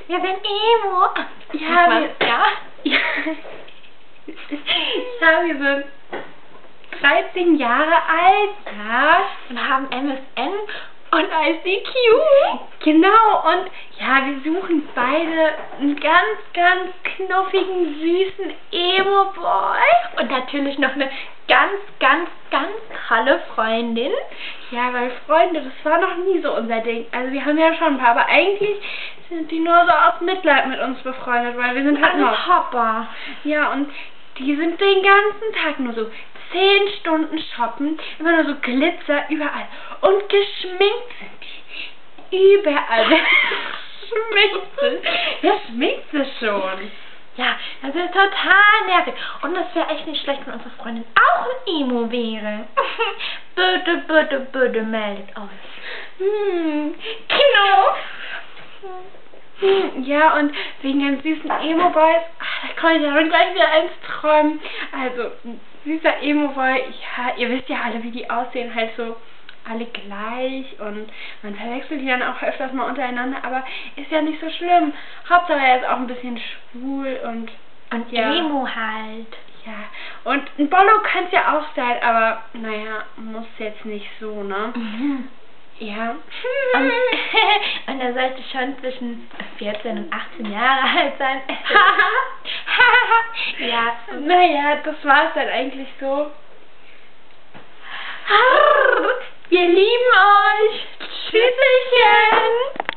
Wir sind Emo. Ja, Ja. Ja, wir sind 13 Jahre alt. Ja. Und haben MSN und ICQ. Genau, und ja, wir suchen beide einen ganz, ganz knuffigen, süßen Emo-Boy. Und natürlich noch eine ganz, ganz, ganz tolle Freundin. Ja, weil Freunde, das war noch nie so unser Ding. Also wir haben ja schon ein paar, aber eigentlich sind die nur so aus Mitleid mit uns befreundet, weil wir sind halt Also noch. Papa. Ja, und die sind den ganzen Tag nur so 10 Stunden shoppen, immer nur so Glitzer überall. Und geschminkt sind die. Überall. Schminkt sie. Ja, schminkt sie schon. Ja, das ist total nervig. Und das wäre echt nicht schlecht, wenn unsere Freundin auch ein Emo wäre. Bitte, bitte, bitte meldet euch. Knuff. Ja, und wegen den süßen Emo-Boys, da kann ich ja dann gleich wieder eins träumen. Also, ein süßer Emo-Boy, ja, ihr wisst ja alle, wie die aussehen, halt so alle gleich und man verwechselt die dann auch öfters mal untereinander, aber ist ja nicht so schlimm. Hauptsache er ist auch ein bisschen schwul und ja. Emo halt. Ja, und ein Bollo kann es ja auch sein, aber naja, muss jetzt nicht so, ne? Ja. Und er sollte schon zwischen 14 und 18 Jahre alt sein. Ja, naja, das war es dann eigentlich so. Wir lieben euch. Tschüsschen.